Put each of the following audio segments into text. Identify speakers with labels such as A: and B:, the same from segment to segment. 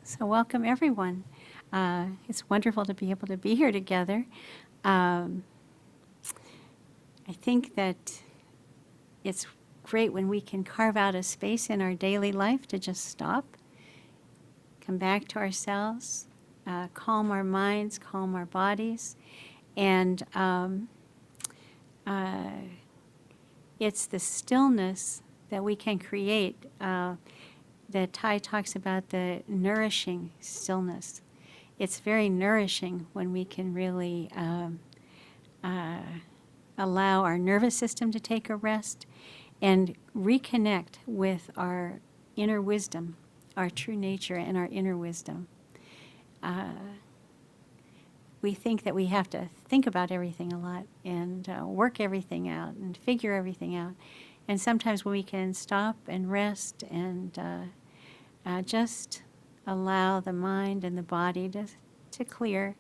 A: So welcome everyone. It's wonderful to be able to be here together. Um, I think that it's great when we can carve out a space in our daily life to just stop, come back to ourselves, calm our minds, calm our bodies, and it's the stillness that we can create that Thai talks about, the nourishing stillness. It's very nourishing when we can really allow our nervous system to take a rest and reconnect with our inner wisdom, our true nature and our inner wisdom. We think that we have to think about everything a lot and work everything out and figure everything out. And sometimes when we can stop and rest and just allow the mind and the body to clear,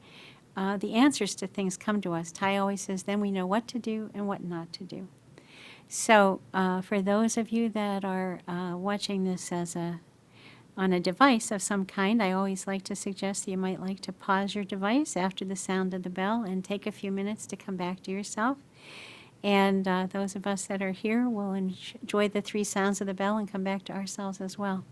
A: the answers to things come to us. Thai always says, then we know what to do and what not to do. So for those of you that are watching this on a device of some kind, I always like to suggest that you might like to pause your device after the sound of the bell and take a few minutes to come back to yourself. And those of us that are here will enjoy the 3 sounds of the bell and come back to ourselves as well.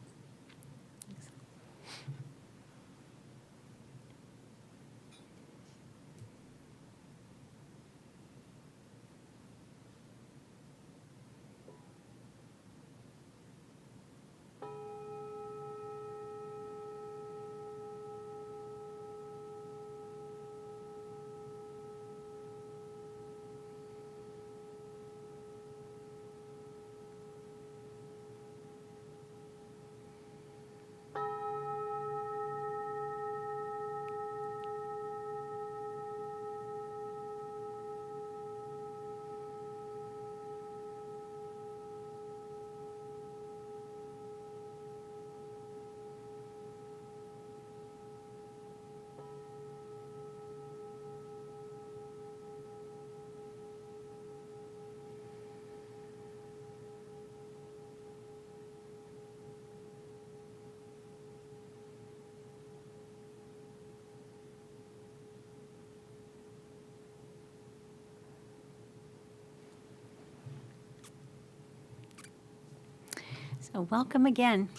A: So welcome again.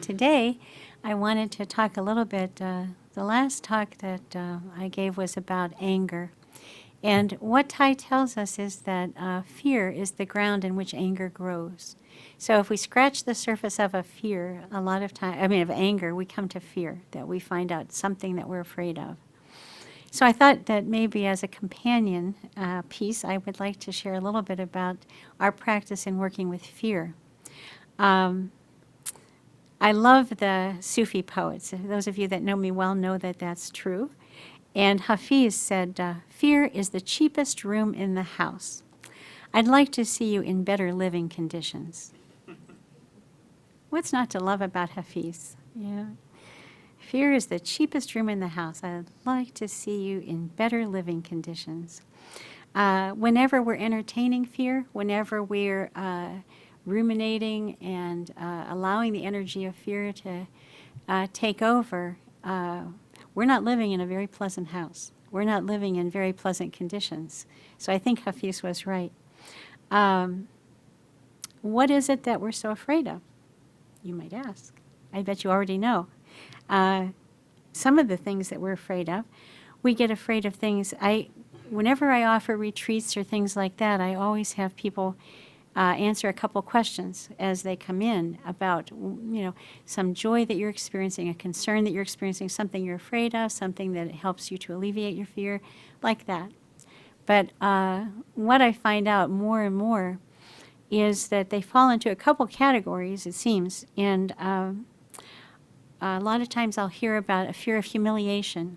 A: Today, I wanted to talk a little bit, the last talk that I gave was about anger. And what Thai tells us is that fear is the ground in which anger grows. So if we scratch the surface of a fear, a lot of time, of anger, we come to fear, that we find out something that we're afraid of. So I thought that maybe as a companion piece, I would like to share a little bit about our practice in working with fear. I love the Sufi poets. Those of you that know me well know that that's true. And Hafiz said, fear is the cheapest room in the house. I'd like to see you in better living conditions. What's not to love about Hafiz? Yeah. Fear is the cheapest room in the house. I'd like to see you in better living conditions. Whenever we're entertaining fear, whenever we're ruminating and allowing the energy of fear to take over, we're not living in a very pleasant house. We're not living in very pleasant conditions. So I think Hafiz was right. What is it that we're so afraid of? You might ask. I bet you already know. Some of the things that we're afraid of, we get afraid of things. Whenever I offer retreats or things like that, I always have people answer a couple questions as they come in about, some joy that you're experiencing, a concern that you're experiencing, something you're afraid of, something that helps you to alleviate your fear, like that. But what I find out more and more is that they fall into a couple categories, it seems, and a lot of times I'll hear about a fear of humiliation.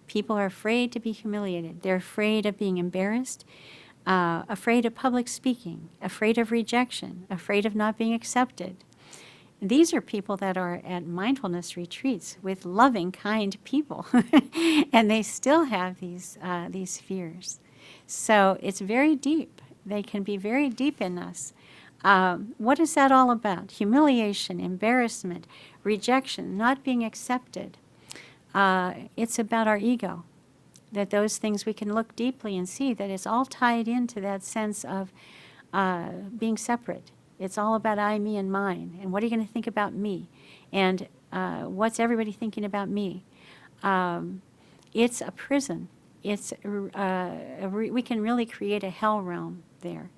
A: People are afraid to be humiliated. They're afraid of being embarrassed. Afraid of public speaking, afraid of rejection, afraid of not being accepted. These are people that are at mindfulness retreats with loving, kind people, and they still have these fears. So it's very deep. They can be very deep in us. What is that all about? Humiliation, embarrassment, rejection, not being accepted. It's about our ego. That those things we can look deeply and see that it's all tied into that sense of being separate. It's all about I, me, and mine. And what are you going to think about me? And what's everybody thinking about me? It's a prison. It's we can really create a hell realm there.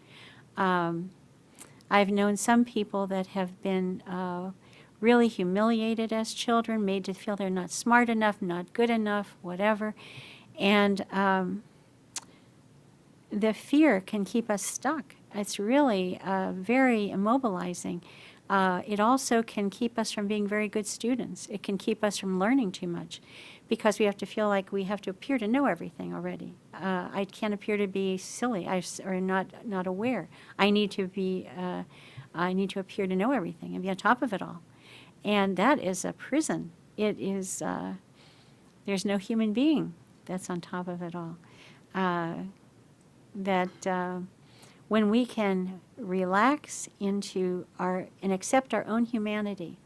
A: I've known some people that have been really humiliated as children, made to feel they're not smart enough, not good enough, whatever. And the fear can keep us stuck. It's really very immobilizing. It also can keep us from being very good students. It can keep us from learning too much because we have to feel like we have to appear to know everything already. I can't appear to be silly or not aware. I need to appear to know everything and be on top of it all. And that is a prison. It is, there's no human being that's on top of it all. When we can relax into and accept our own humanity,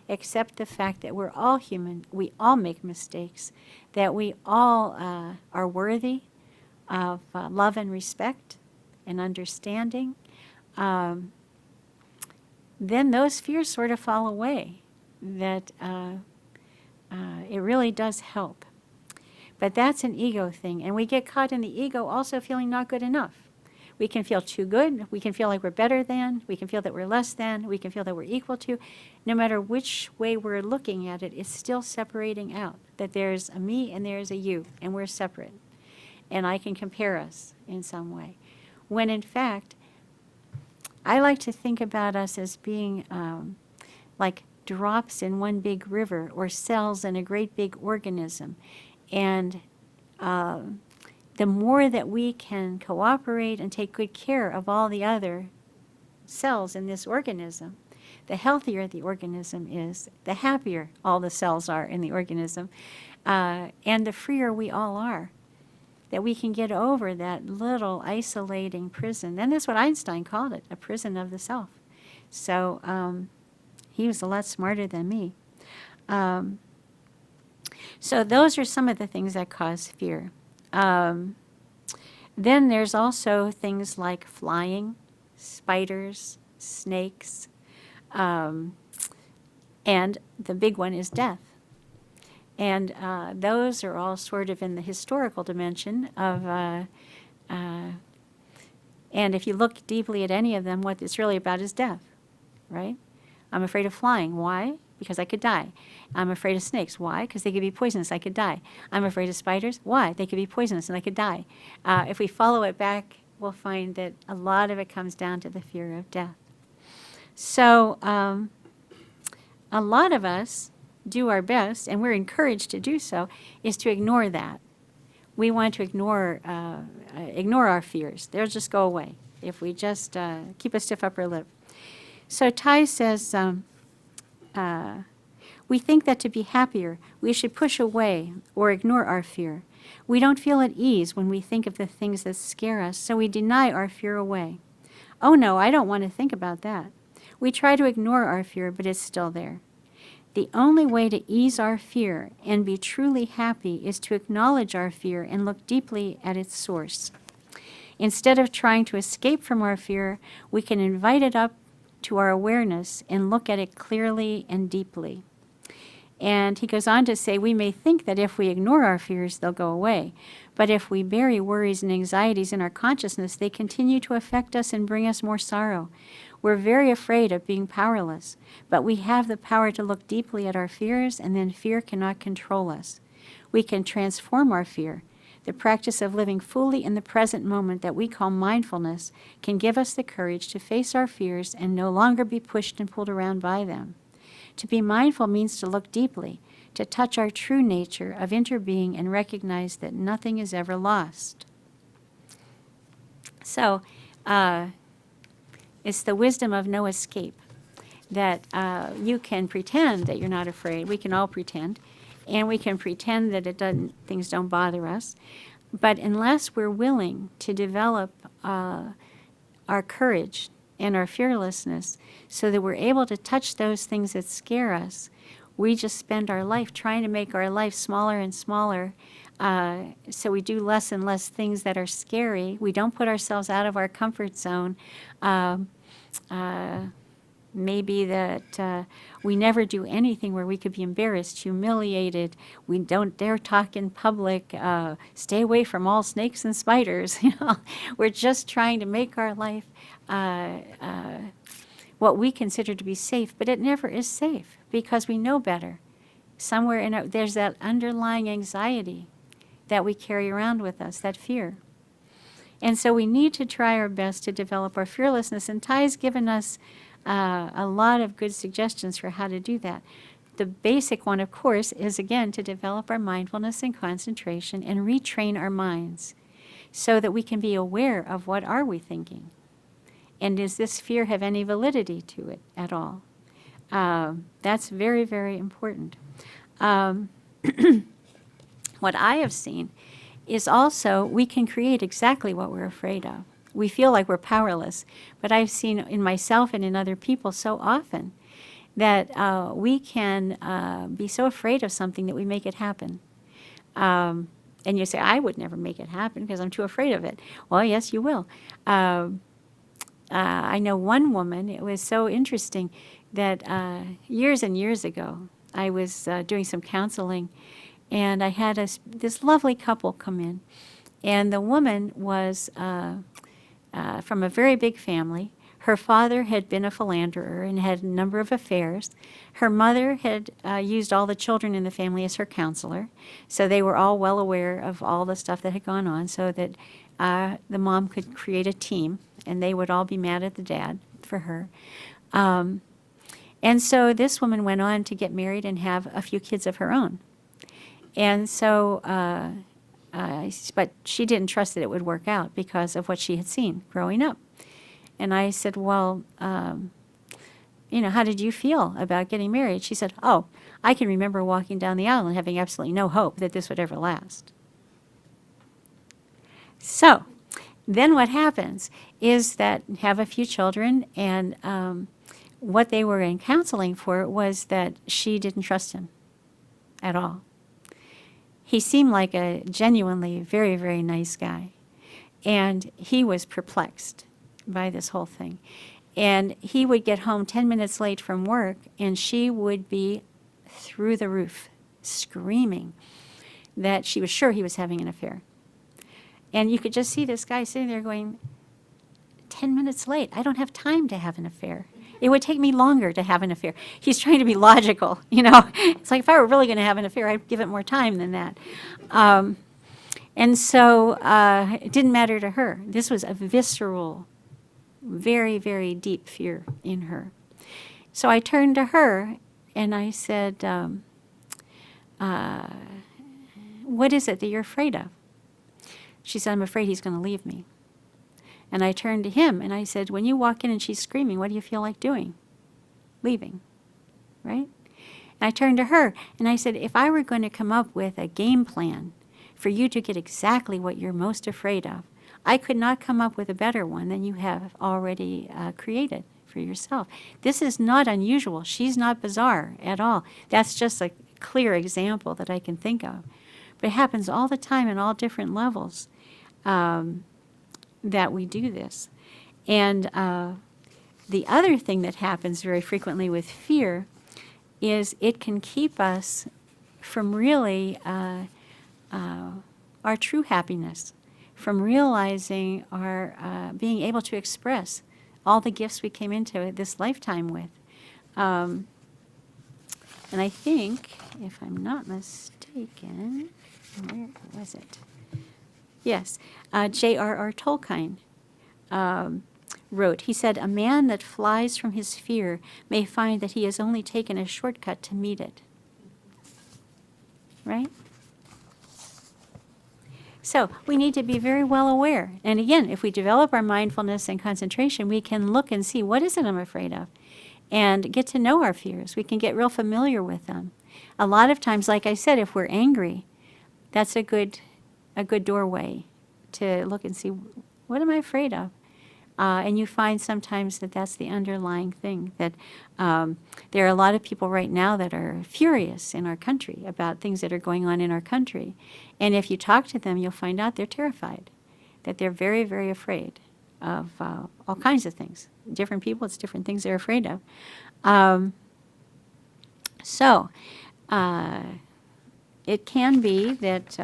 A: accept the fact that we're all human, we all make mistakes, that we all are worthy of love and respect and understanding, then those fears sort of fall away. That it really does help. But that's an ego thing, and we get caught in the ego also feeling not good enough. We can feel too good, we can feel like we're better than, we can feel that we're less than, we can feel that we're equal to. No matter which way we're looking at it, it's still separating out, that there's a me and there's a you, and we're separate. And I can compare us in some way. When in fact, I like to think about us as being like drops in one big river or cells in a great big organism. And the more that we can cooperate and take good care of all the other cells in this organism, the healthier the organism is, the happier all the cells are in the organism, and the freer we all are. That we can get over that little isolating prison. And that's what Einstein called it, a prison of the self. So he was a lot smarter than me. So those are some of the things that cause fear. Then there's also things like flying, spiders, snakes, and the big one is death. And those are all sort of in the historical dimension of, and if you look deeply at any of them, what it's really about is death, right? I'm afraid of flying. Why? Because I could die. I'm afraid of snakes. Why? Because they could be poisonous. I could die. I'm afraid of spiders. Why? They could be poisonous and I could die. If we follow it back, we'll find that a lot of it comes down to the fear of death. So a lot of us do our best, and we're encouraged to do so, is to ignore that. We want to ignore our fears. They'll just go away if we just keep a stiff upper lip. So Thich says, we think that to be happier, we should push away or ignore our fear. We don't feel at ease when we think of the things that scare us, so we deny our fear away. Oh no, I don't want to think about that. We try to ignore our fear, but it's still there. The only way to ease our fear and be truly happy is to acknowledge our fear and look deeply at its source. Instead of trying to escape from our fear, we can invite it up to our awareness and look at it clearly and deeply. And he goes on to say, we may think that if we ignore our fears, they'll go away. But if we bury worries and anxieties in our consciousness, they continue to affect us and bring us more sorrow. We're very afraid of being powerless, but we have the power to look deeply at our fears, and then fear cannot control us. We can transform our fear. The practice of living fully in the present moment that we call mindfulness can give us the courage to face our fears and no longer be pushed and pulled around by them. To be mindful means to look deeply, to touch our true nature of interbeing and recognize that nothing is ever lost. So, it's the wisdom of no escape, that you can pretend that you're not afraid. We can all pretend, and we can pretend that things don't bother us. But unless we're willing to develop our courage and our fearlessness so that we're able to touch those things that scare us. We just spend our life trying to make our life smaller and smaller. So we do less and less things that are scary. We don't put ourselves out of our comfort zone. Maybe that we never do anything where we could be embarrassed, humiliated. We don't dare talk in public. Stay away from all snakes and spiders. We're just trying to make our life what we consider to be safe, but it never is safe because we know better. Somewhere in there's that underlying anxiety that we carry around with us, that fear. And so we need to try our best to develop our fearlessness. And Ty's given us a lot of good suggestions for how to do that. The basic one, of course, is again to develop our mindfulness and concentration and retrain our minds so that we can be aware of what are we thinking. And does this fear have any validity to it at all? That's very, very important. What I have seen is also we can create exactly what we're afraid of. We feel like we're powerless, but I've seen in myself and in other people so often that we can be so afraid of something that we make it happen. And you say, I would never make it happen because I'm too afraid of it. Well, yes, you will. I know one woman, it was so interesting that years and years ago, I was doing some counseling, and I had this lovely couple come in. And the woman was from a very big family. Her father had been a philanderer and had a number of affairs. Her mother had used all the children in the family as her counselor, so they were all well aware of all the stuff that had gone on, so that the mom could create a team, and they would all be mad at the dad for her. And so this woman went on to get married and have a few kids of her own. And so, but she didn't trust that it would work out because of what she had seen growing up. And I said, well, how did you feel about getting married? She said, oh, I can remember walking down the aisle and having absolutely no hope that this would ever last. So then what happens is that have a few children, and what they were in counseling for was that she didn't trust him at all. He seemed like a genuinely very, very nice guy, and he was perplexed by this whole thing. And he would get home 10 minutes late from work, and she would be through the roof, screaming that she was sure he was having an affair. And you could just see this guy sitting there going, 10 minutes late, I don't have time to have an affair. It would take me longer to have an affair. He's trying to be logical, It's like if I were really going to have an affair, I'd give it more time than that. And so it didn't matter to her. This was a visceral, very, very deep fear in her. So I turned to her and I said, what is it that you're afraid of? She said, I'm afraid he's going to leave me. And I turned to him and I said, when you walk in and she's screaming, what do you feel like doing? Leaving, right? And I turned to her and I said, if I were going to come up with a game plan for you to get exactly what you're most afraid of, I could not come up with a better one than you have already created for yourself. This is not unusual. She's not bizarre at all. That's just a clear example that I can think of. But it happens all the time in all different levels. That we do this. And the other thing that happens very frequently with fear is it can keep us from really our true happiness, from realizing our being able to express all the gifts we came into this lifetime with. And I think, if I'm not mistaken, where was it? Yes, J.R.R. Tolkien wrote, he said, a man that flies from his fear may find that he has only taken a shortcut to meet it. Right? So we need to be very well aware. And again, if we develop our mindfulness and concentration, we can look and see, what is it I'm afraid of? And get to know our fears. We can get real familiar with them. A lot of times, like I said, if we're angry, that's a good doorway to look and see, what am I afraid of? And you find sometimes that that's the underlying thing, that there are a lot of people right now that are furious in our country about things that are going on in our country. And if you talk to them, you'll find out they're terrified, that they're very, very afraid of all kinds of things. Different people, it's different things they're afraid of. So it can be that,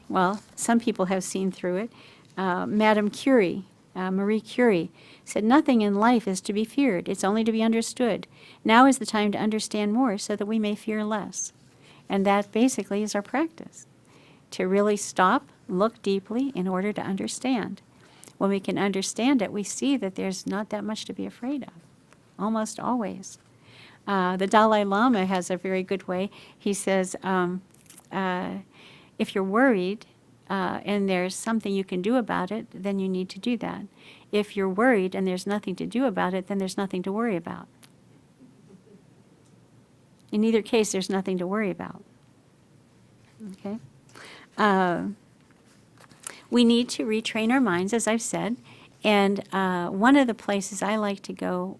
A: well, some people have seen through it. Madame Curie, Marie Curie, said, "Nothing in life is to be feared. It's only to be understood. Now is the time to understand more so that we may fear less." And that basically is our practice, to really stop, look deeply in order to understand. When we can understand it, we see that there's not that much to be afraid of, almost always. The Dalai Lama has a very good way. He says, if you're worried and there's something you can do about it, then you need to do that. If you're worried and there's nothing to do about it, then there's nothing to worry about. In either case, there's nothing to worry about. Okay? We need to retrain our minds, as I've said. And one of the places I like to go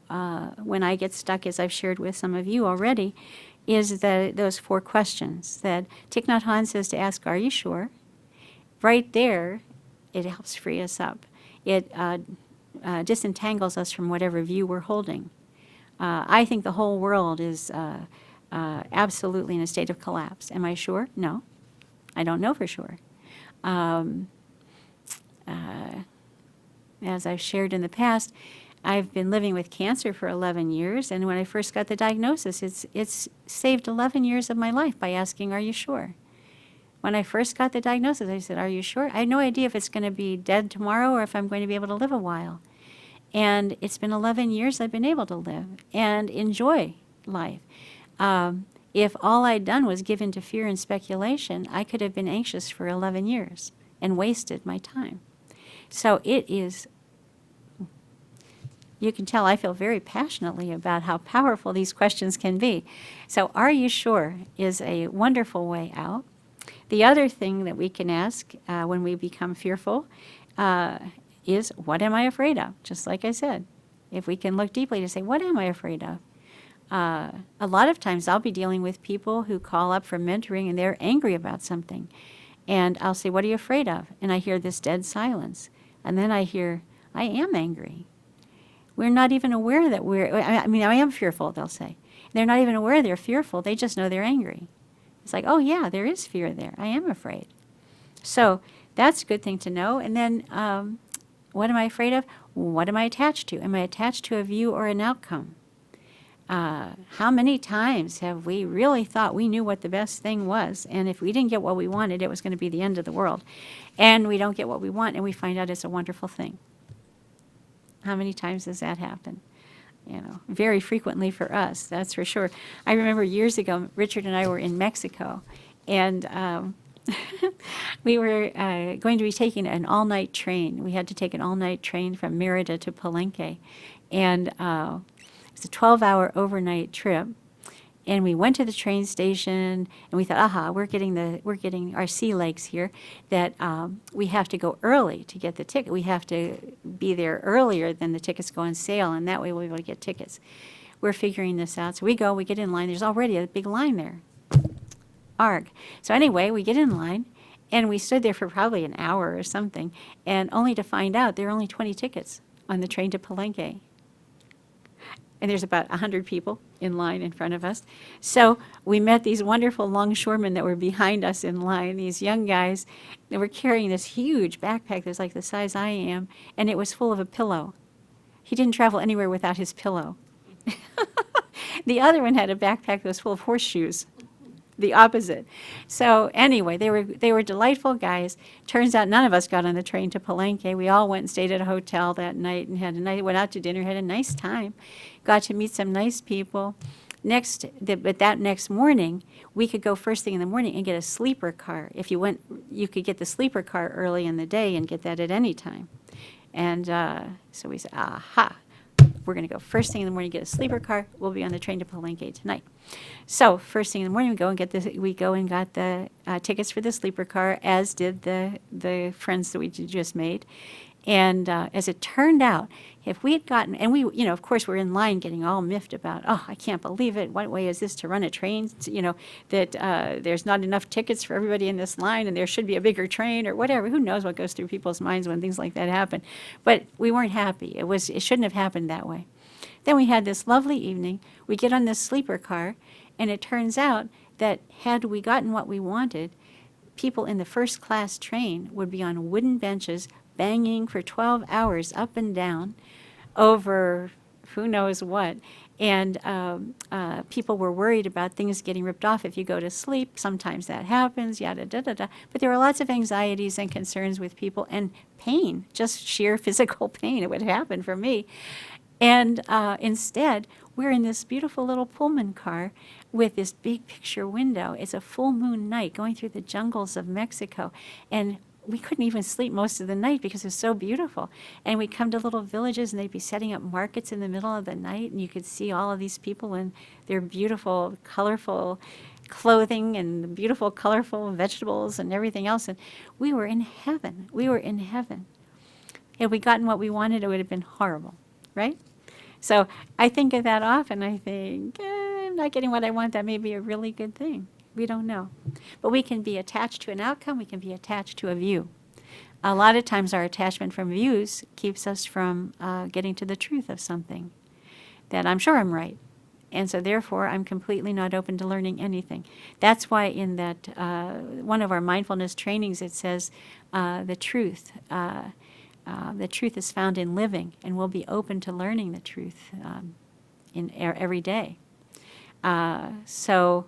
A: when I get stuck, as I've shared with some of you already, is those 4 questions that Thich Nhat Hanh says to ask, "Are you sure?" Right there, it helps free us up. It disentangles us from whatever view we're holding. I think the whole world is absolutely in a state of collapse. Am I sure? No. I don't know for sure. As I've shared in the past, I've been living with cancer for 11 years, and when I first got the diagnosis, it's saved 11 years of my life by asking, "Are you sure?" When I first got the diagnosis, I said, "Are you sure?" I had no idea if it's going to be dead tomorrow or if I'm going to be able to live a while. And it's been 11 years I've been able to live and enjoy life. If all I'd done was give in to fear and speculation, I could have been anxious for 11 years and wasted my time. So it is, you can tell I feel very passionately about how powerful these questions can be. So "Are you sure?" is a wonderful way out. The other thing that we can ask when we become fearful is, "What am I afraid of?" Just like I said, if we can look deeply to say, "What am I afraid of?" A lot of times I'll be dealing with people who call up for mentoring and they're angry about something. And I'll say, "What are you afraid of?" And I hear this dead silence. And then I hear, "I am angry." We're not even aware that I am fearful, they'll say. They're not even aware they're fearful. They just know they're angry. It's like, oh, yeah, there is fear there. I am afraid. So that's a good thing to know. And then what am I afraid of? What am I attached to? Am I attached to a view or an outcome? How many times have we really thought we knew what the best thing was, and if we didn't get what we wanted, it was going to be the end of the world, and we don't get what we want, and we find out it's a wonderful thing? How many times does that happen? You know, very frequently for us, that's for sure. I remember years ago, Richard and I were in Mexico, and we were going to be taking an all-night train. We had to take an all-night train from Mérida to Palenque, and it's a 12-hour overnight trip, and we went to the train station, and we thought, aha, we're getting our sea legs here, that we have to go early to get the ticket. We have to be there earlier than the tickets go on sale, and that way we'll be able to get tickets. We're figuring this out. So we get in line. There's already a big line there. Arg. So anyway, we get in line, and we stood there for probably an hour or something, and only to find out there are only 20 tickets on the train to Palenque. And there's about 100 people in line in front of us. So we met these wonderful longshoremen that were behind us in line, these young guys that were carrying this huge backpack that's like the size I am, and it was full of a pillow. He didn't travel anywhere without his pillow. The other one had a backpack that was full of horseshoes. The opposite. So anyway, they were delightful guys. Turns out none of us got on the train to Palenque. We all went and stayed at a hotel that night and went out to dinner, had a nice time, got to meet some nice people. But that next morning, we could go first thing in the morning and get a sleeper car. If you went, you could get the sleeper car early in the day and get that at any time. And so we said, aha, we're going to go first thing in the morning, get a sleeper car. We'll be on the train to Palenque tonight. So first thing in the morning, we go and got the tickets for the sleeper car, as did the friends that we just made. And as it turned out, if we had gotten, and we, of course, we're in line getting all miffed about, oh, I can't believe it. What way is this to run a train? That there's not enough tickets for everybody in this line, and there should be a bigger train or whatever. Who knows what goes through people's minds when things like that happen? But we weren't happy. It shouldn't have happened that way. Then we had this lovely evening. We get on this sleeper car, and it turns out that had we gotten what we wanted, people in the first class train would be on wooden benches banging for 12 hours up and down over who knows what. And people were worried about things getting ripped off if you go to sleep. Sometimes that happens, yada, da, da, da. But there were lots of anxieties and concerns with people, and pain, just sheer physical pain. It would happen for me. And instead, we're in this beautiful little Pullman car with this big picture window. It's a full moon night going through the jungles of Mexico. And we couldn't even sleep most of the night because it was so beautiful. And we'd come to little villages, and they'd be setting up markets in the middle of the night, and you could see all of these people in their beautiful, colorful clothing and beautiful, colorful vegetables and everything else. And we were in heaven. We were in heaven. Had we gotten what we wanted, it would have been horrible, right? So I think of that often. I think, I'm not getting what I want. That may be a really good thing. We don't know. But we can be attached to an outcome. We can be attached to a view. A lot of times our attachment from views keeps us from getting to the truth of something, that I'm sure I'm right. And so therefore, I'm completely not open to learning anything. That's why in that one of our mindfulness trainings, it says the truth is found in living, and we'll be open to learning the truth every day. So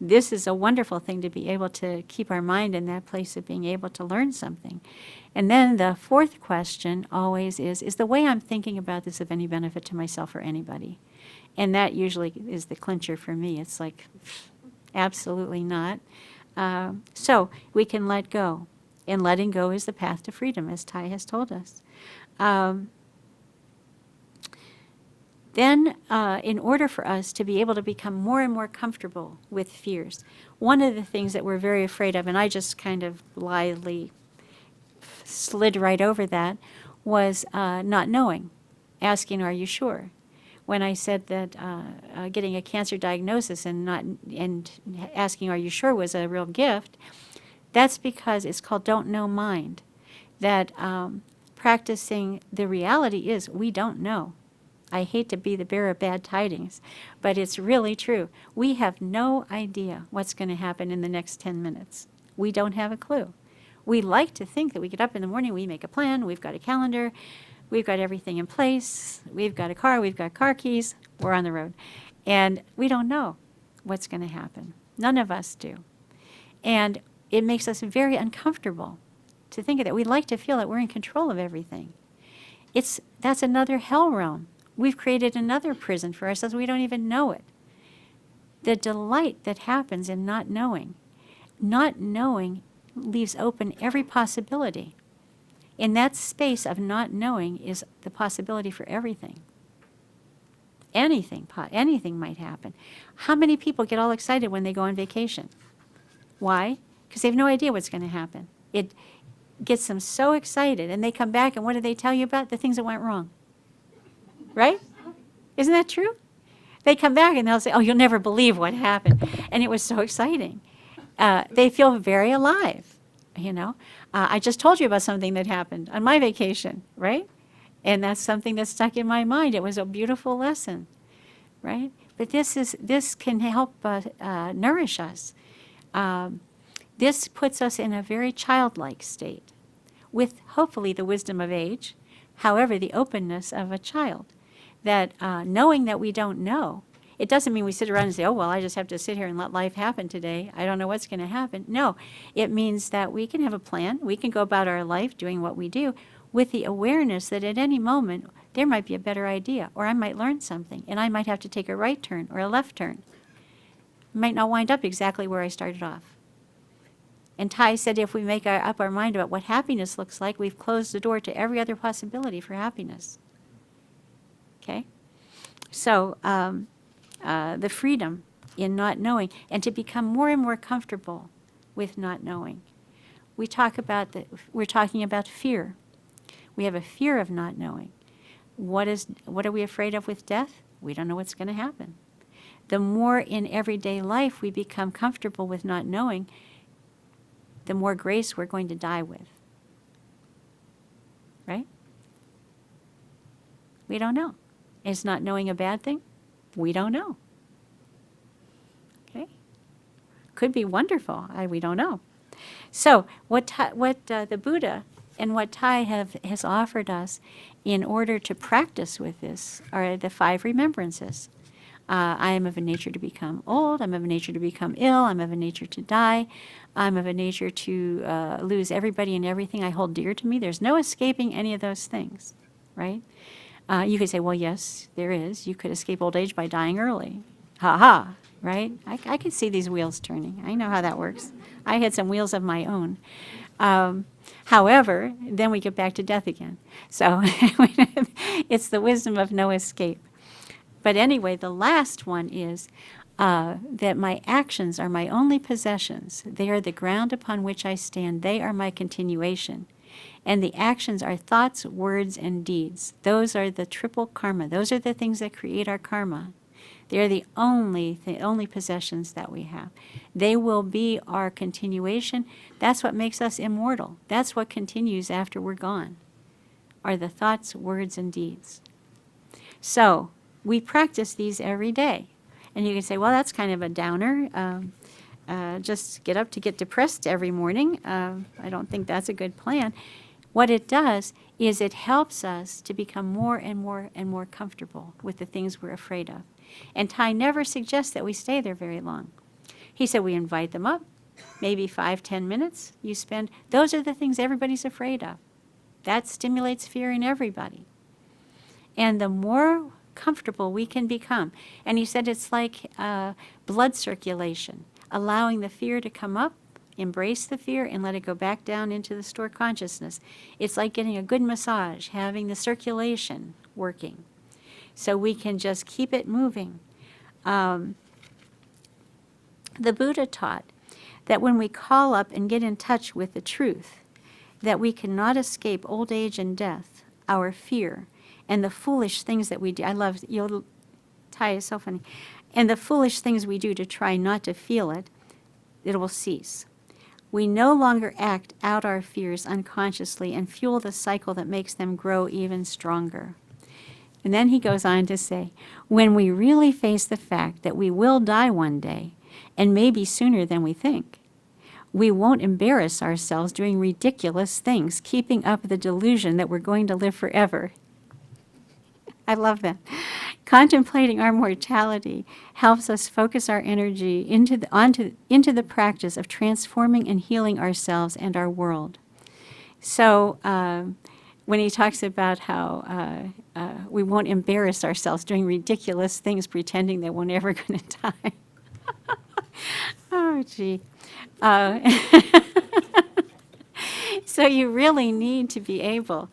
A: this is a wonderful thing, to be able to keep our mind in that place of being able to learn something. And then the fourth question always is the way I'm thinking about this of any benefit to myself or anybody? And that usually is the clincher for me. It's like, absolutely not. So we can let go. And letting go is the path to freedom, as Thich has told us. Then, in order for us to be able to become more and more comfortable with fears, one of the things that we're very afraid of, and I just kind of blithely slid right over that, was not knowing, asking, "Are you sure?" When I said that getting a cancer diagnosis and asking, "Are you sure?" was a real gift, that's because it's called don't know mind. That practicing the reality is we don't know. I hate to be the bearer of bad tidings, but it's really true. We have no idea what's going to happen in the next 10 minutes. We don't have a clue. We like to think that we get up in the morning, we make a plan, we've got a calendar, we've got everything in place, we've got a car, we've got car keys, we're on the road. And we don't know what's going to happen. None of us do. And it makes us very uncomfortable to think of that. We like to feel that we're in control of everything. That's another hell realm. We've created another prison for ourselves. We don't even know it. The delight that happens in not knowing leaves open every possibility. In that space of not knowing is the possibility for everything. Anything might happen. How many people get all excited when they go on vacation? Why? Because they have no idea what's going to happen. It gets them so excited, and they come back, and what do they tell you about? The things that went wrong. Right? Isn't that true? They come back and they'll say, "Oh, you'll never believe what happened." And it was so exciting. They feel very alive, I just told you about something that happened on my vacation, right? And that's something that stuck in my mind. It was a beautiful lesson, right? But this can help nourish us. This puts us in a very childlike state with hopefully the wisdom of age, however, the openness of a child. That knowing that we don't know, it doesn't mean we sit around and say, "Oh, well, I just have to sit here and let life happen today. I don't know what's going to happen." No, it means that we can have a plan. We can go about our life doing what we do with the awareness that at any moment there might be a better idea, or I might learn something, and I might have to take a right turn or a left turn. I might not wind up exactly where I started off. And Thich said if we make up our mind about what happiness looks like, we've closed the door to every other possibility for happiness. Okay? So the freedom in not knowing, and to become more and more comfortable with not knowing. We're talking about fear. We have a fear of not knowing. What are we afraid of with death? We don't know what's going to happen. The more in everyday life we become comfortable with not knowing, the more grace we're going to die with. Right? We don't know. Is not knowing a bad thing? We don't know. Okay? Could be wonderful. We don't know. So what the Buddha and what Thai has offered us in order to practice with this are the 5 remembrances. I am of a nature to become old. I'm of a nature to become ill. I'm of a nature to die. I'm of a nature to lose everybody and everything I hold dear to me. There's no escaping any of those things, right? You could say, well, yes, there is. You could escape old age by dying early. Ha ha, right? I could see these wheels turning. I know how that works. I had some wheels of my own. However, then we get back to death again. So it's the wisdom of no escape. But anyway, the last one is that my actions are my only possessions. They are the ground upon which I stand. They are my continuation. And the actions are thoughts, words, and deeds. Those are the triple karma. Those are the things that create our karma. They're the only possessions that we have. They will be our continuation. That's what makes us immortal. That's what continues after we're gone, are the thoughts, words, and deeds. So we practice these every day. And you can say, well, that's kind of a downer. Just get up to get depressed every morning. I don't think that's a good plan. What it does is it helps us to become more and more and more comfortable with the things we're afraid of. And Thai never suggests that we stay there very long. He said we invite them up, maybe 5-10 minutes you spend. Those are the things everybody's afraid of. That stimulates fear in everybody. And the more comfortable we can become, and he said it's like blood circulation, allowing the fear to come up, embrace the fear, and let it go back down into the stored consciousness. It's like getting a good massage, having the circulation working. So we can just keep it moving. The Buddha taught that when we call up and get in touch with the truth, that we cannot escape old age and death, our fear, and the foolish things that we do. I love, Thai is so funny. And the foolish things we do to try not to feel it, it will cease. We no longer act out our fears unconsciously and fuel the cycle that makes them grow even stronger. And then he goes on to say, when we really face the fact that we will die one day, and maybe sooner than we think, we won't embarrass ourselves doing ridiculous things, keeping up the delusion that we're going to live forever. I love that. Contemplating our mortality helps us focus our energy into the practice of transforming and healing ourselves and our world. So when he talks about how we won't embarrass ourselves doing ridiculous things, pretending that we're never going to die. Oh, gee. So you really need to be able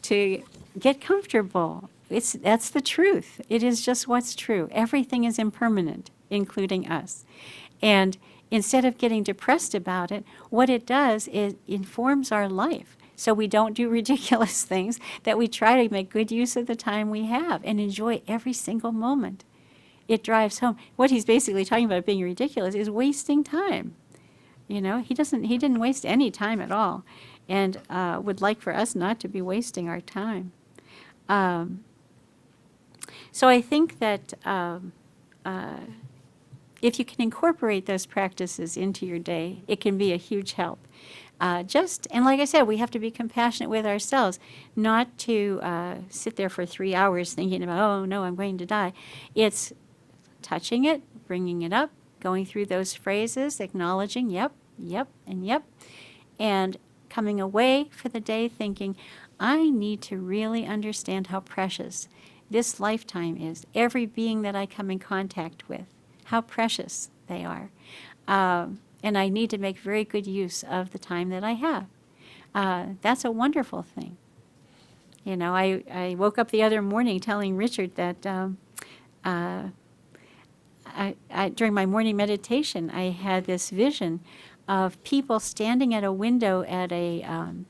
A: to get comfortable. That's the truth. It is just what's true. Everything is impermanent, including us. And instead of getting depressed about it, what it does is informs our life. So we don't do ridiculous things, that we try to make good use of the time we have and enjoy every single moment. It drives home. What he's basically talking about being ridiculous is wasting time. You know, he didn't waste any time at all, and would like for us not to be wasting our time. So I think that if you can incorporate those practices into your day, it can be a huge help. And like I said, we have to be compassionate with ourselves, not to sit there for 3 hours thinking about, oh no, I'm going to die. It's touching it, bringing it up, going through those phrases, acknowledging, yep, and yep, and coming away for the day thinking, I need to really understand how precious this lifetime is. Every being that I come in contact with, how precious they are. And I need to make very good use of the time that I have. That's a wonderful thing. You know, I woke up the other morning telling Richard that during my morning meditation, I had this vision of people standing at a window at in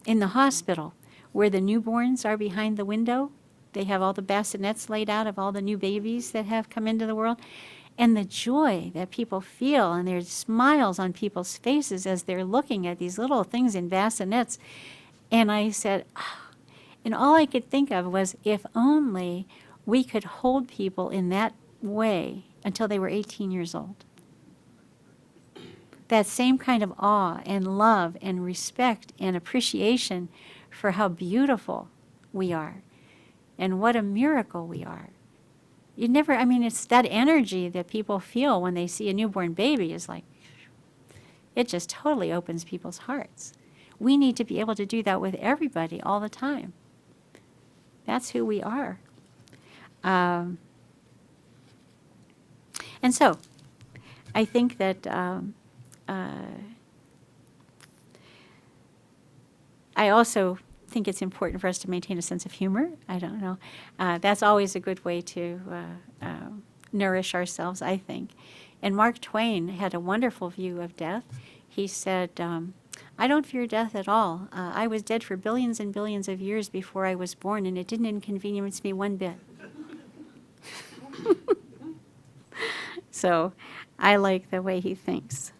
A: the hospital where the newborns are behind the window. They have all the bassinets laid out of all the new babies that have come into the world. And the joy that people feel, and there's smiles on people's faces as they're looking at these little things in bassinets. And I said, "Ah," and all I could think of was, if only we could hold people in that way until they were 18 years old. That same kind of awe and love and respect and appreciation for how beautiful we are and what a miracle we are. You never, I mean, it's that energy that people feel when they see a newborn baby is like, it just totally opens people's hearts. We need to be able to do that with everybody all the time. That's who we are. And so, I think that I also think it's important for us to maintain a sense of humor. I don't know. That's always a good way to nourish ourselves, I think. And Mark Twain had a wonderful view of death. He said, I don't fear death at all. I was dead for billions and billions of years before I was born, and it didn't inconvenience me one bit. So I like the way he thinks.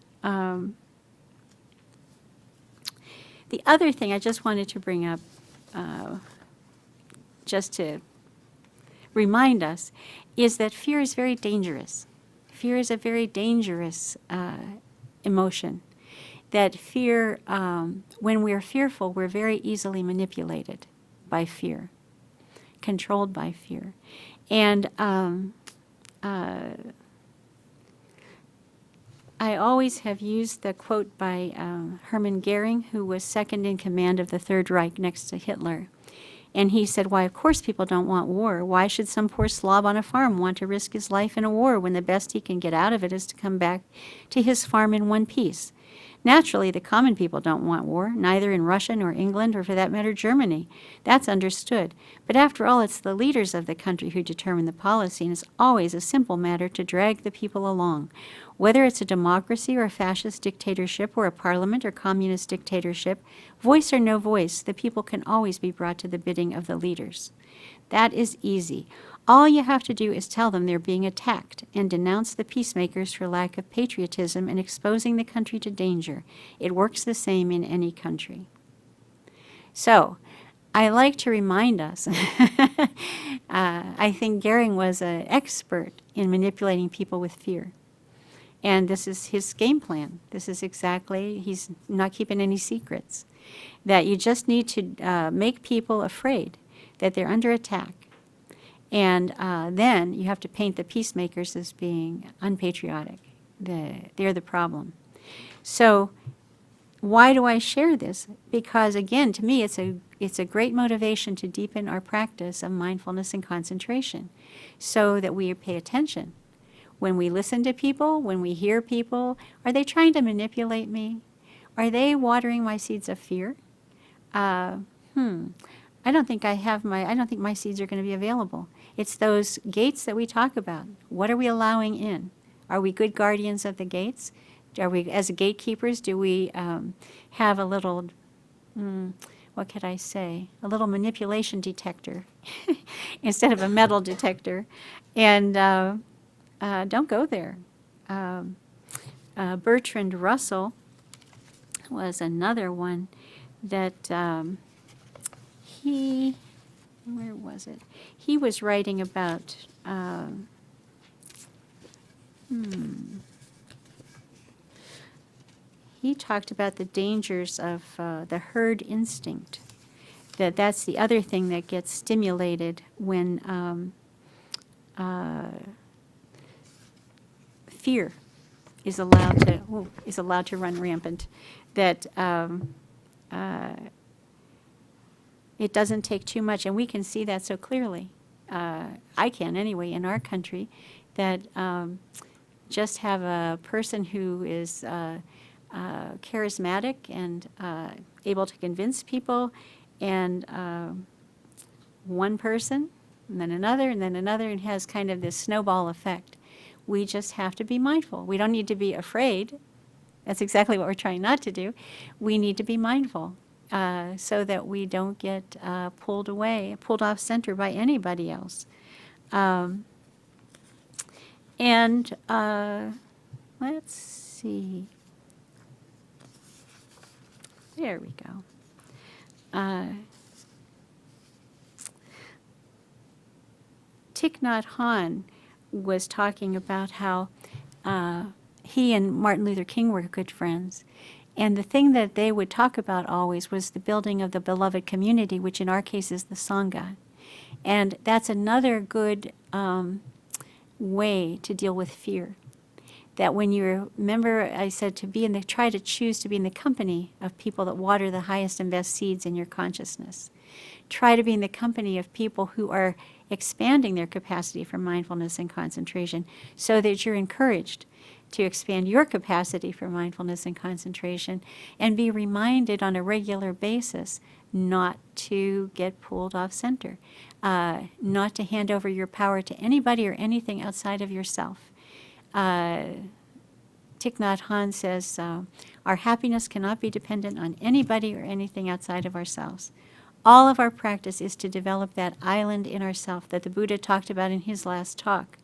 A: The other thing I just wanted to bring up, just to remind us, is that fear is very dangerous. Fear is a very dangerous emotion. That fear, when we're fearful, we're very easily manipulated by fear, controlled by fear. And I always have used the quote by Hermann Goering, who was second in command of the Third Reich next to Hitler. And he said, why, of course people don't want war. Why should some poor slob on a farm want to risk his life in a war when the best he can get out of it is to come back to his farm in one piece? Naturally, the common people don't want war, neither in Russia nor England, or for that matter, Germany. That's understood. But after all, it's the leaders of the country who determine the policy, and it's always a simple matter to drag the people along. Whether it's a democracy or a fascist dictatorship or a parliament or communist dictatorship, voice or no voice, the people can always be brought to the bidding of the leaders. That is easy. All you have to do is tell them they're being attacked and denounce the peacemakers for lack of patriotism and exposing the country to danger. It works the same in any country. So, I like to remind us, I think Goering was an expert in manipulating people with fear. And this is his game plan. This is exactly, he's not keeping any secrets. That you just need to make people afraid that they're under attack. And then you have to paint the peacemakers as being unpatriotic. They're the problem. So why do I share this? Because again, to me, it's a great motivation to deepen our practice of mindfulness and concentration so that we pay attention. When we listen to people, when we hear people, are they trying to manipulate me? Are they watering my seeds of fear? I don't think my seeds are going to be available. It's those gates that we talk about. What are we allowing in? Are we good guardians of the gates? Are we, as gatekeepers, do we have a little, what could I say, a little manipulation detector instead of a metal detector? And don't go there. Bertrand Russell was another one that where was it? He was writing about, he talked about the dangers of the herd instinct. That's the other thing that gets stimulated when fear is allowed to run rampant. That it doesn't take too much, and we can see that so clearly. I can anyway in our country, that just have a person who is charismatic and able to convince people, and one person, and then another, and has kind of this snowball effect. We just have to be mindful. We don't need to be afraid. That's exactly what we're trying not to do. We need to be mindful so that we don't get pulled off center by anybody else. And let's see. There we go. Thich Nhat Hanh was talking about how he and Martin Luther King were good friends. And the thing that they would talk about always was the building of the beloved community, which in our case is the Sangha. And that's another good way to deal with fear. That when you remember, I said try to choose to be in the company of people that water the highest and best seeds in your consciousness. Try to be in the company of people who are expanding their capacity for mindfulness and concentration so that you're encouraged to expand your capacity for mindfulness and concentration, and be reminded on a regular basis not to get pulled off center, not to hand over your power to anybody or anything outside of yourself. Thich Nhat Hanh says, our happiness cannot be dependent on anybody or anything outside of ourselves. All of our practice is to develop that island in ourself that the Buddha talked about in his last talk.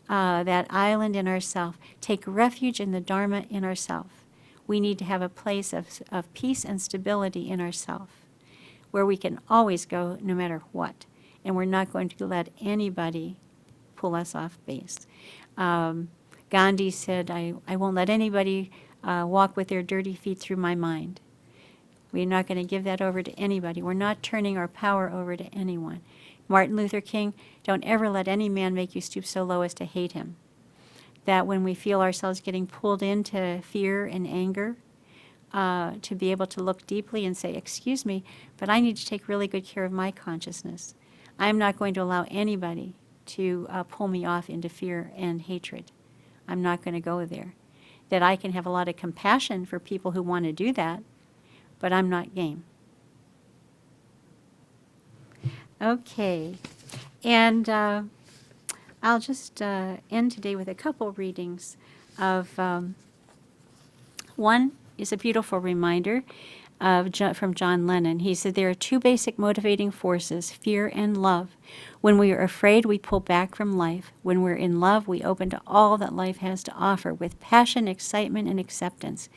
A: That island in ourself. Take refuge in the Dharma in ourself. We need to have a place of peace and stability in ourself, where we can always go no matter what. And we're not going to let anybody pull us off base. Gandhi said, I won't let anybody walk with their dirty feet through my mind. We're not going to give that over to anybody. We're not turning our power over to anyone. Martin Luther King, don't ever let any man make you stoop so low as to hate him. That when we feel ourselves getting pulled into fear and anger, to be able to look deeply and say, excuse me, but I need to take really good care of my consciousness. I'm not going to allow anybody to pull me off into fear and hatred. I'm not going to go there. That I can have a lot of compassion for people who want to do that, but I'm not game. Okay, and I'll just end today with a couple readings of, one is a beautiful reminder from John Lennon. He said, there are two basic motivating forces, fear and love. When we are afraid, we pull back from life. When we're in love, we open to all that life has to offer with passion, excitement, and acceptance.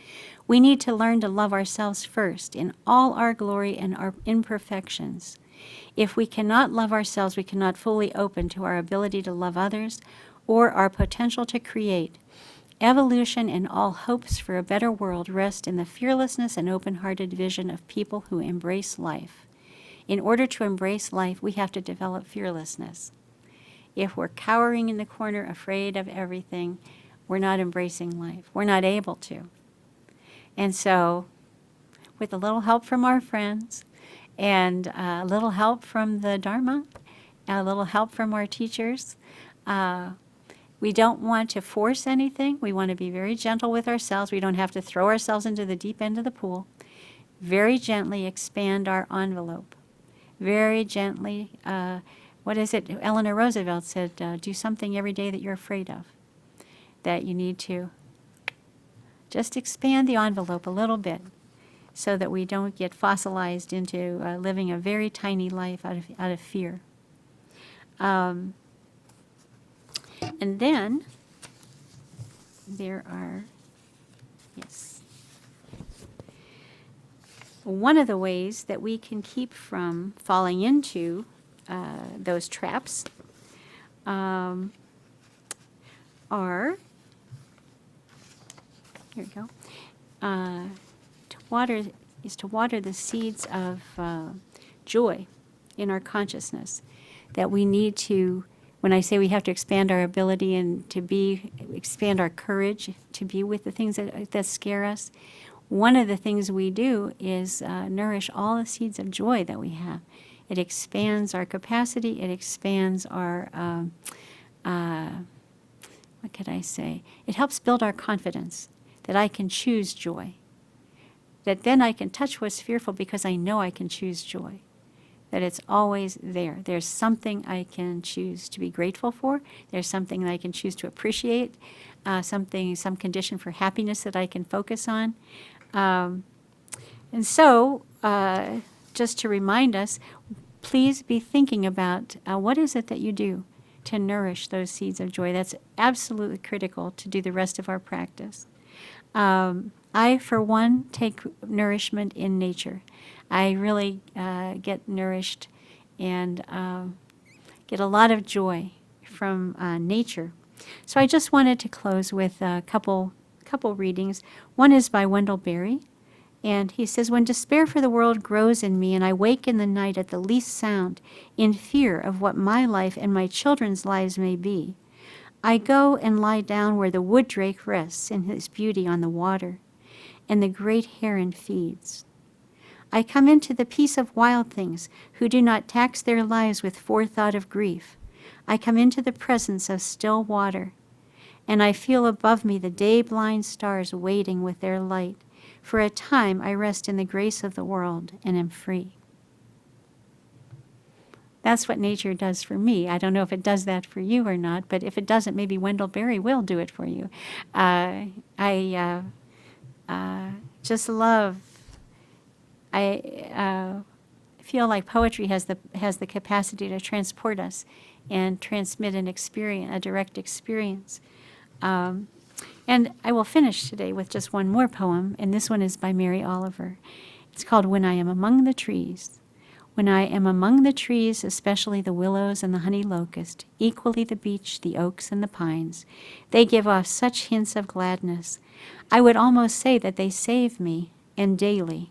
A: We need to learn to love ourselves first in all our glory and our imperfections. If we cannot love ourselves, we cannot fully open to our ability to love others or our potential to create. Evolution and all hopes for a better world rest in the fearlessness and open-hearted vision of people who embrace life. In order to embrace life, we have to develop fearlessness. If we're cowering in the corner, afraid of everything, we're not embracing life. We're not able to. And so, with a little help from our friends, and a little help from the Dharma, a little help from our teachers. We don't want to force anything. We want to be very gentle with ourselves. We don't have to throw ourselves into the deep end of the pool. Very gently expand our envelope. Very gently, what is it? Eleanor Roosevelt said, do something every day that you're afraid of. That you need to just expand the envelope a little bit, so that we don't get fossilized into living a very tiny life out of fear. And then there are, yes, one of the ways that we can keep from falling into those traps are, here we go, to water the seeds of joy in our consciousness. That we need to, when I say we have to expand our ability and expand our courage to be with the things that scare us, one of the things we do is nourish all the seeds of joy that we have. It expands our capacity, it expands our, what could I say? It helps build our confidence that I can choose joy. that then I can touch what's fearful because I know I can choose joy, that it's always there. There's something I can choose to be grateful for. There's something that I can choose to appreciate, some condition for happiness that I can focus on. And so, just to remind us, please be thinking about what is it that you do to nourish those seeds of joy. That's absolutely critical to do the rest of our practice. I, for one, take nourishment in nature. I really get nourished and get a lot of joy from nature. So I just wanted to close with a couple readings. One is by Wendell Berry, and he says, "When despair for the world grows in me, and I wake in the night at the least sound, in fear of what my life and my children's lives may be, I go and lie down where the wood drake rests in his beauty on the water, and the great heron feeds. I come into the peace of wild things who do not tax their lives with forethought of grief. I come into the presence of still water, and I feel above me the day-blind stars waiting with their light. For a time I rest in the grace of the world and am free." That's what nature does for me. I don't know if it does that for you or not, but if it doesn't, maybe Wendell Berry will do it for you. I just love. I feel like poetry has the capacity to transport us and transmit an experience, a direct experience. And I will finish today with just one more poem, and this one is by Mary Oliver. It's called "When I Am Among the Trees." When I am among the trees, especially the willows and the honey locust, equally the beech, the oaks, and the pines, they give off such hints of gladness. I would almost say that they save me, and daily.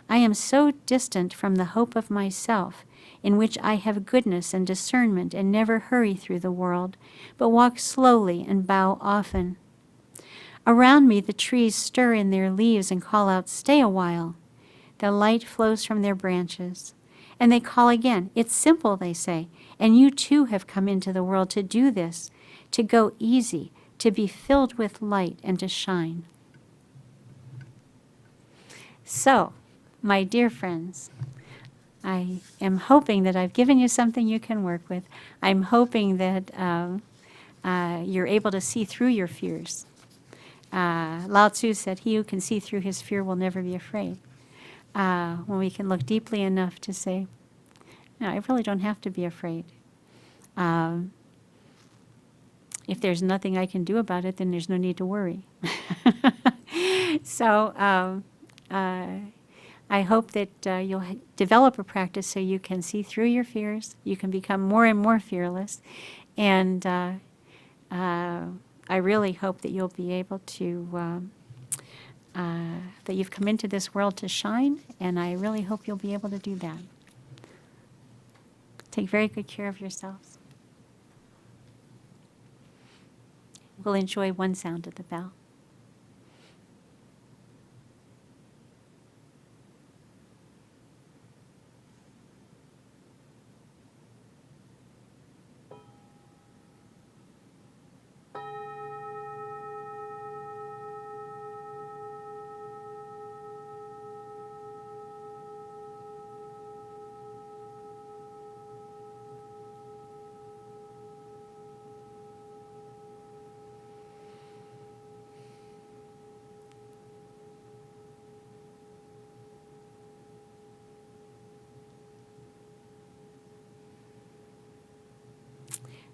A: I am so distant from the hope of myself, in which I have goodness and discernment and never hurry through the world, but walk slowly and bow often. Around me the trees stir in their leaves and call out, "Stay a while." The light flows from their branches, and they call again. "It's simple," they say, "and you too have come into the world to do this, to go easy, to be filled with light and to shine." So, my dear friends, I am hoping that I've given you something you can work with. I'm hoping that you're able to see through your fears. Lao Tzu said, "He who can see through his fear will never be afraid." When we can look deeply enough to say, "No, I really don't have to be afraid. If there's nothing I can do about it, then there's no need to worry." So I hope that you'll develop a practice so you can see through your fears, you can become more and more fearless, and I really hope that you'll be able to, that you've come into this world to shine, and I really hope you'll be able to do that. Take very good care of yourselves. We'll enjoy one sound of the bell.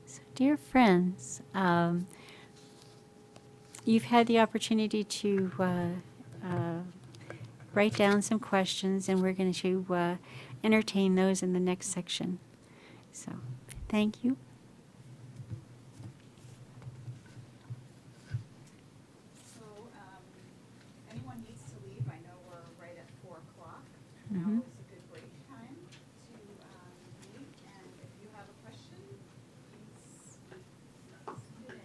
A: So, dear friends, you've had the opportunity to write down some questions, and we're going to entertain those in the next section. So, thank you.
B: So, if anyone needs to leave, I know we're right at 4 o'clock.
A: Mhm.
B: Now is a good break time to leave, and if you have a question, please send it in.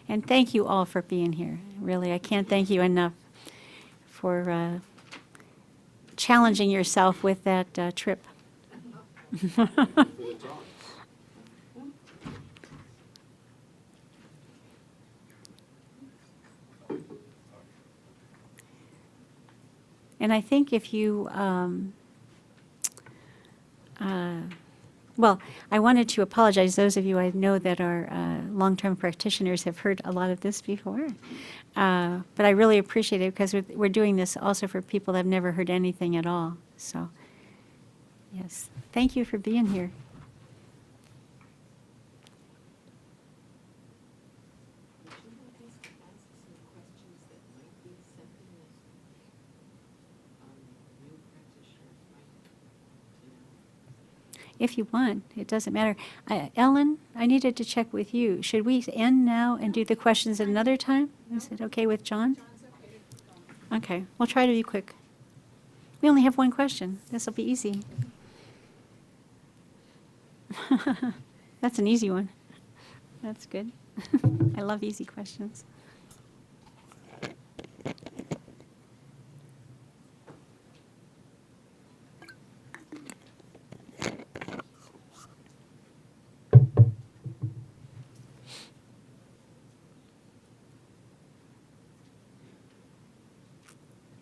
A: And thank you all for being here. Really, I can't thank you enough for challenging yourself with that trip. And I think if you, well, I wanted to apologize. Those of you I know that are long-term practitioners have heard a lot of this before. But I really appreciate it because we're doing this also for people that have never heard anything at all. So, yes, thank you for being here.
C: Would you like us to ask some questions that might be something that new practitioners might want to know?
A: If you want, it doesn't matter. Ellen, I needed to check with you. Should we end now and do the questions at another time? Is it okay with John?
B: John's okay with going.
A: Okay, we'll try to be quick. We only have one question. This will be easy. That's an easy one. That's good. I love easy questions.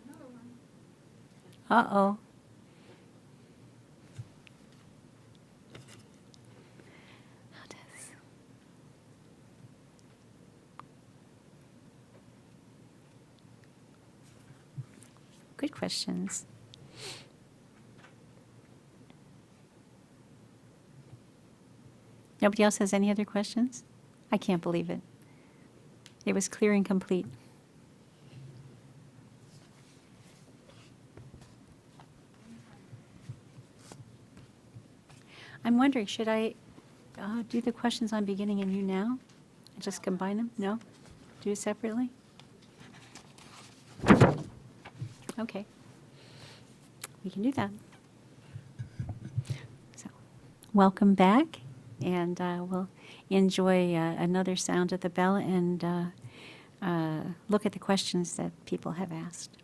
B: Another one.
A: Uh-oh. How does... Good questions. Nobody else has any other questions? I can't believe it. It was clear and complete. I'm wondering, should I do the questions on beginning and you now? And just combine them? No? Do it separately? Okay. We can do that. So, welcome back, and we'll enjoy another sound of the bell and look at the questions that people have asked.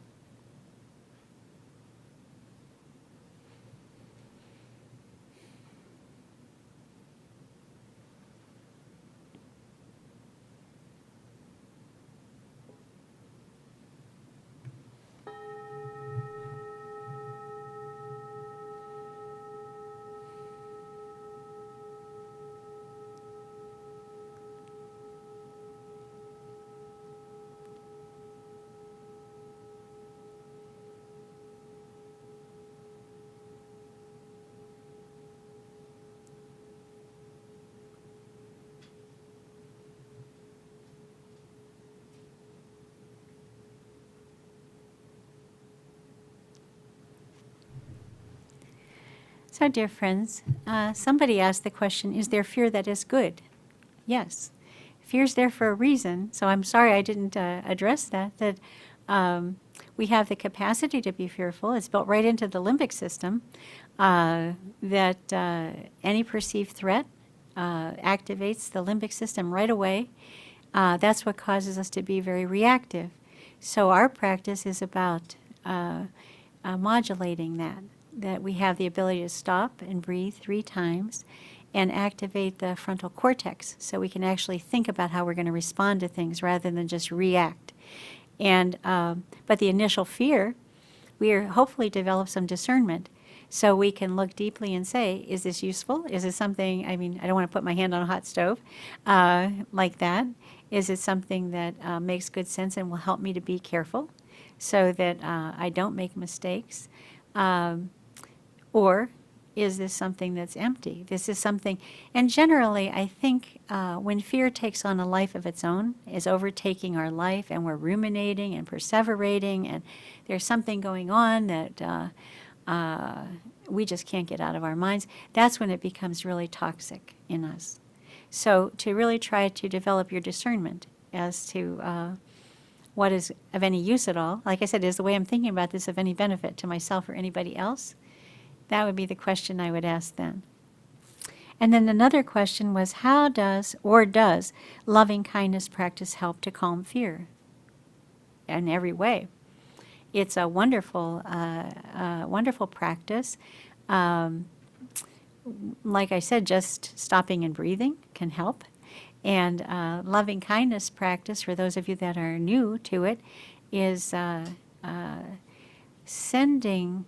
A: So, dear friends, somebody asked the question, is there fear that is good? Yes. Fear's there for a reason, so I'm sorry I didn't address that we have the capacity to be fearful. It's built right into the limbic system, that any perceived threat activates the limbic system right away. That's what causes us to be very reactive. So our practice is about modulating that we have the ability to stop and breathe 3 times and activate the frontal cortex so we can actually think about how we're going to respond to things rather than just react. And but the initial fear, we are hopefully develop some discernment so we can look deeply and say, is this useful? Is it something, I mean, I don't want to put my hand on a hot stove like that. Is it something that makes good sense and will help me to be careful so that I don't make mistakes? Or is this something that's empty? This is something, and generally I think when fear takes on a life of its own, is overtaking our life, and we're ruminating and perseverating, and there's something going on that we just can't get out of our minds, that's when it becomes really toxic in us. So to really try to develop your discernment as to what is of any use at all, like I said, is the way I'm thinking about this of any benefit to myself or anybody else? That would be the question I would ask then. And then another question was, how does loving kindness practice help to calm fear? In every way. It's a wonderful, wonderful practice. Like I said, just stopping and breathing can help. And loving kindness practice, for those of you that are new to it, is sending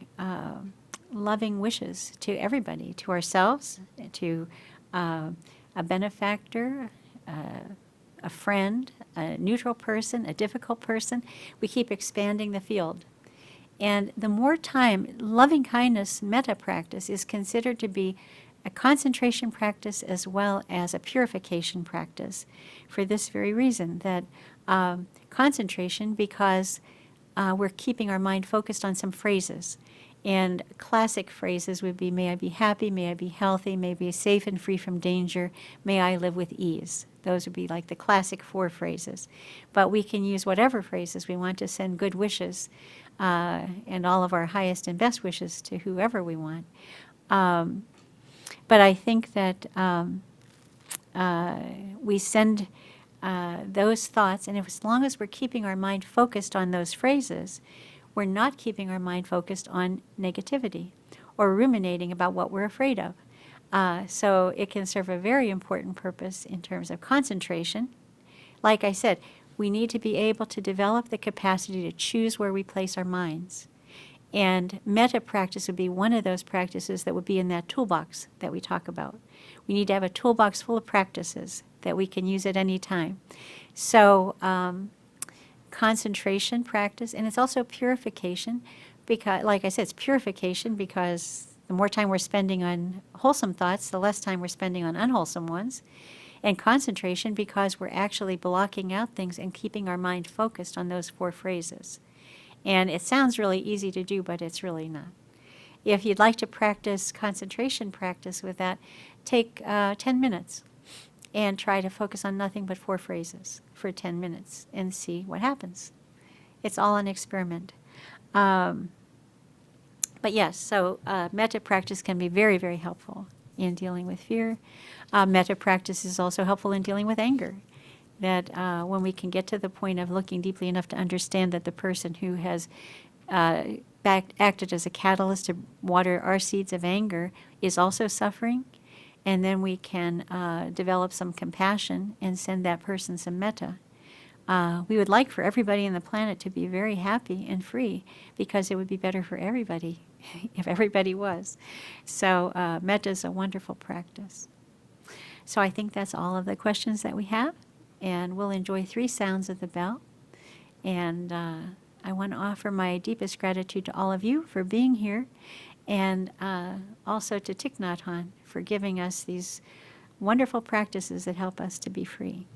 A: loving wishes to everybody, to ourselves, to a benefactor, a friend, a neutral person, a difficult person. We keep expanding the field. And the more time, loving kindness metta practice is considered to be a concentration practice as well as a purification practice for this very reason, that concentration because we're keeping our mind focused on some phrases. And classic phrases would be, may I be happy, may I be healthy, may I be safe and free from danger, may I live with ease. Those would be like the classic 4 phrases. But we can use whatever phrases we want to send good wishes and all of our highest and best wishes to whoever we want. But I think that we send those thoughts, and as long as we're keeping our mind focused on those phrases, we're not keeping our mind focused on negativity or ruminating about what we're afraid of. So it can serve a very important purpose in terms of concentration. Like I said, we need to be able to develop the capacity to choose where we place our minds. And metta practice would be one of those practices that would be in that toolbox that we talk about. We need to have a toolbox full of practices that we can use at any time. So concentration practice, and it's also purification, because, like I said, it's purification because the more time we're spending on wholesome thoughts, the less time we're spending on unwholesome ones. And concentration because we're actually blocking out things and keeping our mind focused on those 4 phrases. And it sounds really easy to do, but it's really not. If you'd like to practice concentration practice with that, take 10 minutes and try to focus on nothing but 4 phrases for 10 minutes and see what happens. It's all an experiment. But yes, so metta practice can be very, very helpful in dealing with fear. Metta practice is also helpful in dealing with anger. That when we can get to the point of looking deeply enough to understand that the person who has acted as a catalyst to water our seeds of anger is also suffering, and then we can develop some compassion and send that person some metta. We would like for everybody on the planet to be very happy and free, because it would be better for everybody if everybody was. So metta is a wonderful practice. So I think that's all of the questions that we have, and we'll enjoy 3 sounds of the bell. And I want to offer my deepest gratitude to all of you for being here, and also to Thich Nhat Hanh for giving us these wonderful practices that help us to be free.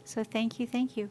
A: So thank you, thank you.